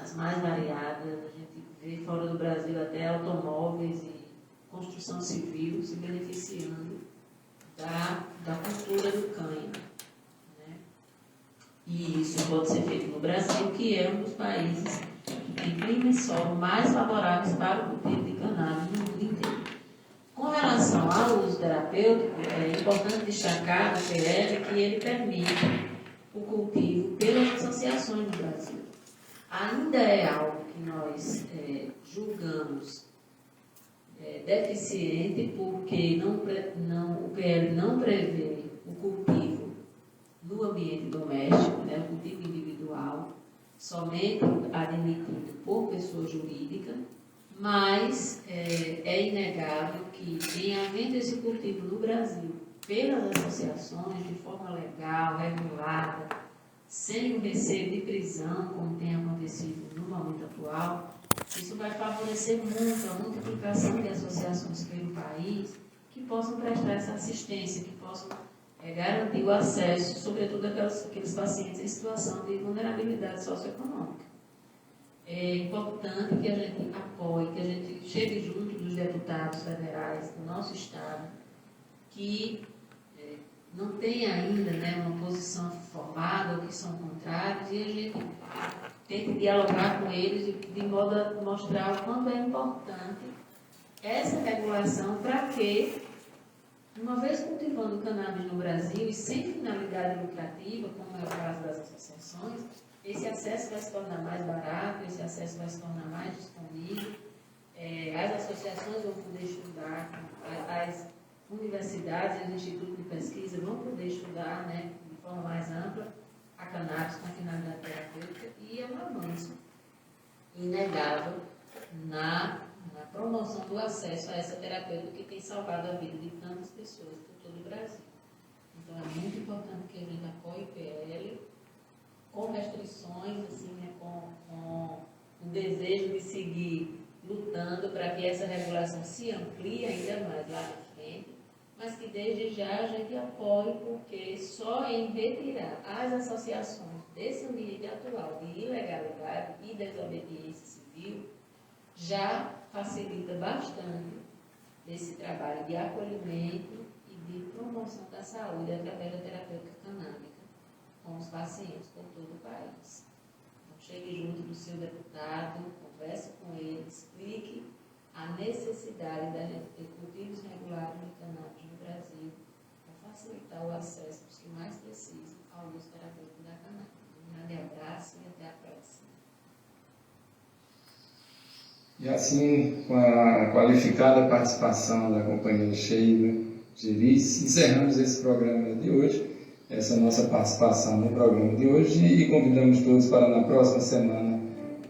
as mais variadas. A gente vê fora do Brasil até automóveis e construção civil se beneficiando da cultura do cânhamo. Né? E isso pode ser feito no Brasil, que é um dos países que tem clima e solo mais favoráveis para o cultivo de cannabis no mundo inteiro. Com relação ao uso terapêutico, é importante destacar no PL que ele permite o cultivo pelas associações no Brasil. Ainda é algo que nós julgamos deficiente, porque o PL não prevê o cultivo no ambiente doméstico, né, o cultivo individual, somente admitido por pessoa jurídica, mas é inegável que, em havendo esse cultivo no Brasil pelas associações, de forma legal, regulada, sem o receio de prisão, como tem acontecido no momento atual, isso vai favorecer muito a multiplicação de associações pelo país que possam prestar essa assistência, que possam garantir o acesso, sobretudo aqueles pacientes em situação de vulnerabilidade socioeconômica. É importante que a gente apoie, que a gente chegue junto dos deputados federais do nosso Estado, que não tem ainda, né, uma posição formada ou que são contrários, e a gente tente dialogar com eles de modo a mostrar o quanto é importante essa regulação para que, uma vez cultivando cannabis no Brasil e sem finalidade lucrativa, como é o caso das associações, esse acesso vai se tornar mais barato, esse acesso vai se tornar mais disponível, as associações vão poder estudar, as universidades e os institutos de pesquisa vão poder estudar, né, de forma mais ampla a cannabis com finalidade terapêutica, e é um avanço inegável na promoção do acesso a essa terapêutica que tem salvado a vida de tantas pessoas por todo o Brasil. Então é muito importante que a gente apoie o PL com restrições, assim, né, com o desejo de seguir lutando para que essa regulação se amplie ainda mais lá na frente, mas que desde já a gente apoie, porque só em retirar as associações desse ambiente atual de ilegalidade e desobediência civil já facilita bastante esse trabalho de acolhimento e de promoção da saúde através da terapêutica canábica com os pacientes por todo o país. Então, chegue junto do seu deputado, converse com ele, explique a necessidade da gente ter cultivos regulares de cannabis no Brasil para facilitar o acesso dos que mais precisam ao uso terapêutico da cannabis. Um grande abraço e até a próxima. E assim, com a qualificada participação da companheira Sheila Gerice, encerramos esse programa de hoje, essa nossa participação no programa de hoje, e convidamos todos para na próxima semana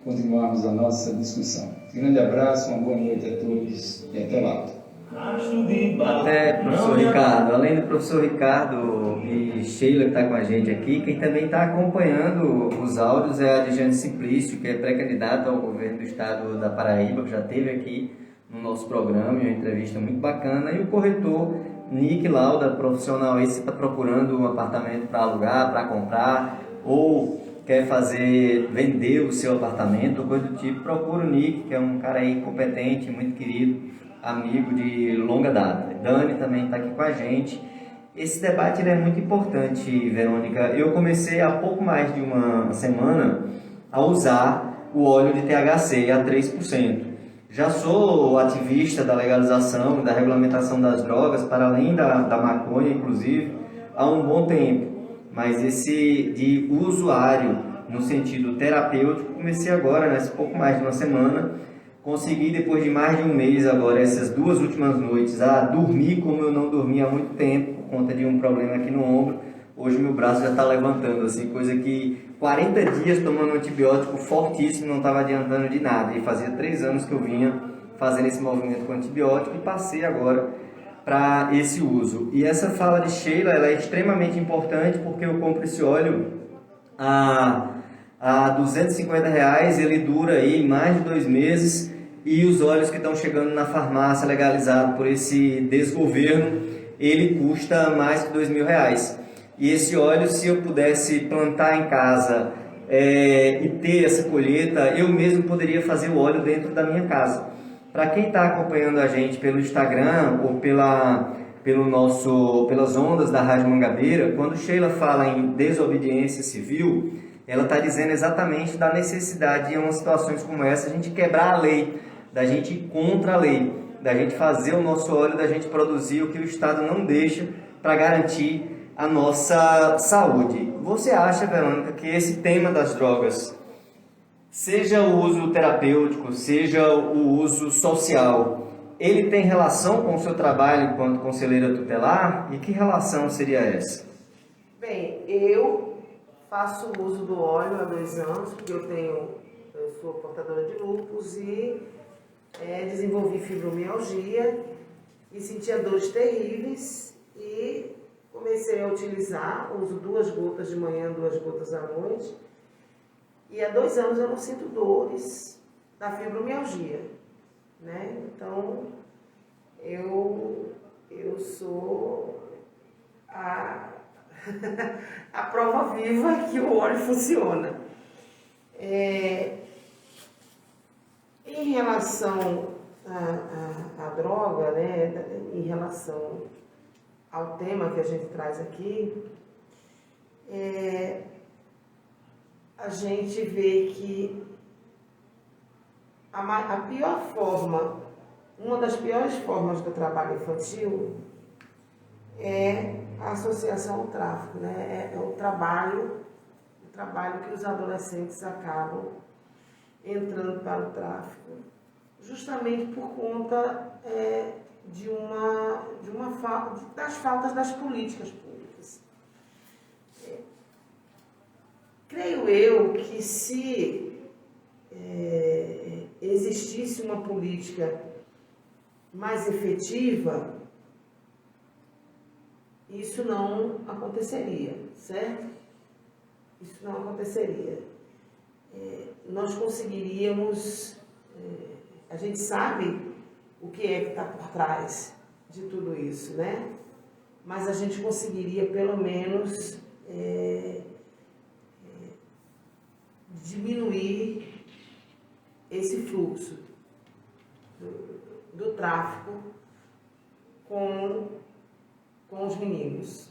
continuarmos a nossa discussão. Um grande abraço, uma boa noite a todos e até lá. Até, professor Ricardo. Além do professor Ricardo e Sheila que está com a gente aqui, quem também está acompanhando os áudios é a Adjane Simplício, que é pré-candidata ao governo do estado da Paraíba, que já esteve aqui no nosso programa, uma entrevista muito bacana, e o corretor Nick Lauda, profissional esse, está procurando um apartamento para alugar, para comprar, ou quer vender o seu apartamento, ou coisa do tipo, procura o Nick, que é um cara aí competente, muito querido, amigo de longa data. Dani também está aqui com a gente. Esse debate ele é muito importante, Verônica. Eu comecei há pouco mais de uma semana a usar o óleo de THC a 3%. Já sou ativista da legalização e da regulamentação das drogas, para além da maconha, inclusive, há um bom tempo. Mas esse de usuário, no sentido terapêutico, comecei agora, nesse pouco mais de uma semana, consegui, depois de mais de um mês agora, essas 2 últimas noites, a dormir como eu não dormia há muito tempo, por conta de um problema aqui no ombro. Hoje meu braço já está levantando, assim, coisa que 40 dias tomando um antibiótico fortíssimo não estava adiantando de nada. E fazia 3 anos que eu vinha fazendo esse movimento com antibiótico e passei agora para esse uso. E essa fala de Sheila, ela é extremamente importante, porque eu compro esse óleo a R$250, ele dura aí mais de 2 meses, e os óleos que estão chegando na farmácia legalizado por esse desgoverno, ele custa mais que R$2.000. E esse óleo, se eu pudesse plantar em casa e ter essa colheita, eu mesmo poderia fazer o óleo dentro da minha casa. Para quem está acompanhando a gente pelo Instagram ou pelas ondas da Rádio Mangabeira, quando Sheila fala em desobediência civil, ela está dizendo exatamente da necessidade de, em umas situações como essa, a gente quebrar a lei, da gente ir contra a lei, da gente fazer o nosso óleo, da gente produzir o que o Estado não deixa para garantir a nossa saúde. Você acha, Verônica, que esse tema das drogas, seja o uso terapêutico, seja o uso social, ele tem relação com o seu trabalho enquanto conselheira tutelar? E que relação seria essa? Bem, eu faço uso do óleo há 2 anos, porque eu sou portadora de lúpus e desenvolvi fibromialgia e sentia dores terríveis e comecei a utilizar, uso 2 gotas de manhã, 2 gotas à noite, e há 2 anos eu não sinto dores da fibromialgia, né? Então, eu sou a prova viva que o óleo funciona. Em relação à droga, né, em relação ao tema que a gente traz aqui, a gente vê que a pior forma, uma das piores formas do trabalho infantil é a associação ao tráfico, né? É o trabalho que os adolescentes acabam entrando para o tráfico, justamente por conta das faltas das políticas públicas. Creio eu que se existisse uma política mais efetiva, isso não aconteceria, certo? Isso não aconteceria. Nós conseguiríamos, a gente sabe o que é que está por trás de tudo isso, né? Mas a gente conseguiria, pelo menos, diminuir esse fluxo do tráfico com os meninos.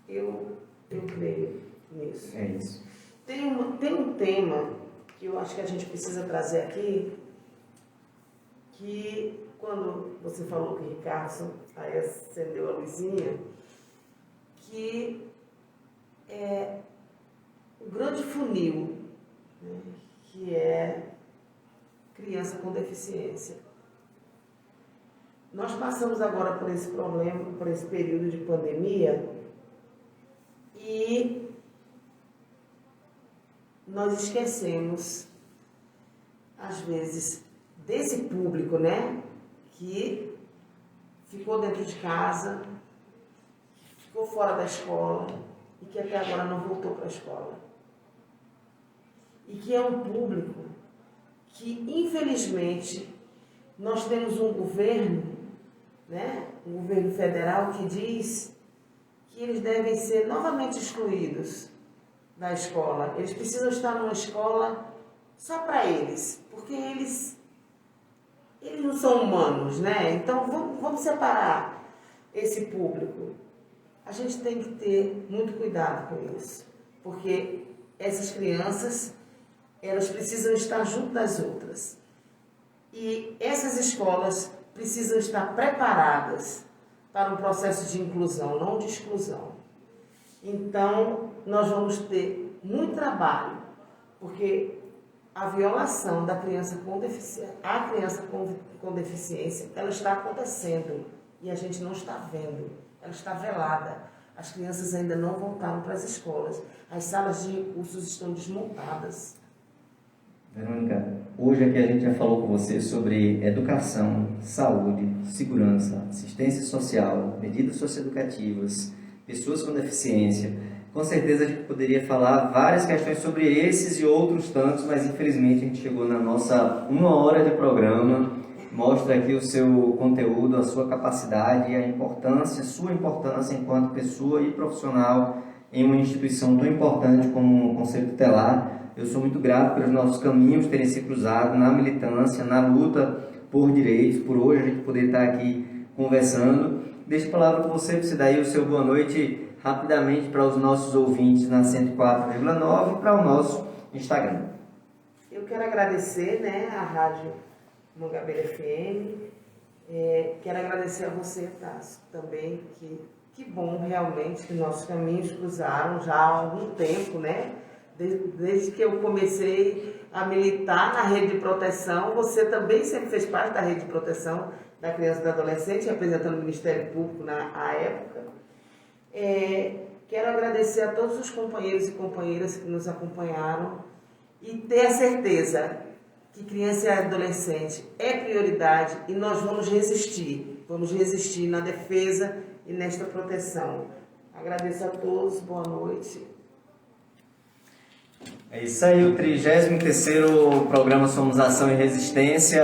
Eu creio nisso. É isso. Tem um tema que eu acho que a gente precisa trazer aqui, que quando você falou que Ricardo aí acendeu a luzinha, que é o grande funil, né, que é criança com deficiência. Nós passamos agora por esse problema, por esse período de pandemia, e nós esquecemos, às vezes, desse público, né, que ficou dentro de casa, ficou fora da escola e que até agora não voltou para a escola. E que é um público que, infelizmente, nós temos um governo, né, um governo federal que diz que eles devem ser novamente excluídos da escola. Eles precisam estar numa escola só para eles, porque eles não são humanos, né? Então, vamos separar esse público. A gente tem que ter muito cuidado com isso, porque essas crianças, elas precisam estar junto das outras. E essas escolas precisam estar preparadas para um processo de inclusão, não de exclusão. Então, nós vamos ter muito trabalho, porque a violação da criança com deficiência, com deficiência, ela está acontecendo e a gente não está vendo, ela está velada. As crianças ainda não voltaram para as escolas, as salas de recursos estão desmontadas. Verônica, hoje aqui a gente já falou com você sobre educação, saúde, segurança, assistência social, medidas socioeducativas, pessoas com deficiência. Com certeza a gente poderia falar várias questões sobre esses e outros tantos, mas infelizmente a gente chegou na nossa 1 hora de programa. Mostra aqui o seu conteúdo, a sua capacidade e a importância, sua importância enquanto pessoa e profissional em uma instituição tão importante como o Conselho Tutelar. Eu sou muito grato pelos nossos caminhos terem se cruzado na militância, na luta por direitos, por hoje a gente poder estar aqui conversando. Deixo a palavra com você, para você dar aí o seu boa noite rapidamente para os nossos ouvintes na 104,9 e para o nosso Instagram. Eu quero agradecer, a Rádio Mangabeira FM, quero agradecer a você, Tássio, também, que bom realmente que nossos caminhos cruzaram já há algum tempo, Desde que eu comecei a militar na rede de proteção, você também sempre fez parte da rede de proteção da criança e do adolescente, representando o Ministério Público na época. Quero agradecer a todos os companheiros e companheiras que nos acompanharam e ter a certeza que criança e adolescente é prioridade e nós vamos resistir na defesa e nesta proteção. Agradeço a todos, boa noite. É isso aí, o 33º programa Somos Ação e Resistência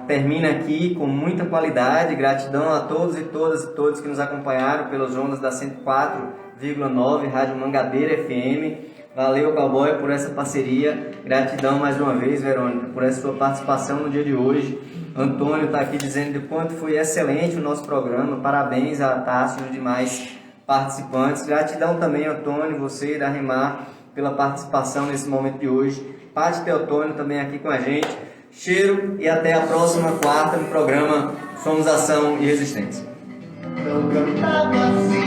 termina aqui com muita qualidade. Gratidão a todos e todas que nos acompanharam pelas ondas da 104,9 Rádio Mangabeira FM. Valeu, Cowboy, por essa parceria. Gratidão mais uma vez, Verônica, por essa sua participação no dia de hoje. Antônio está aqui dizendo de quanto foi excelente o nosso programa. Parabéns a Tássio e os demais participantes. Gratidão também, Antônio, você da Remar, pela participação nesse momento de hoje. Pati Teotônio também aqui com a gente. Cheiro e até a próxima quarta no programa Somos Ação e Resistência. Não cantava assim.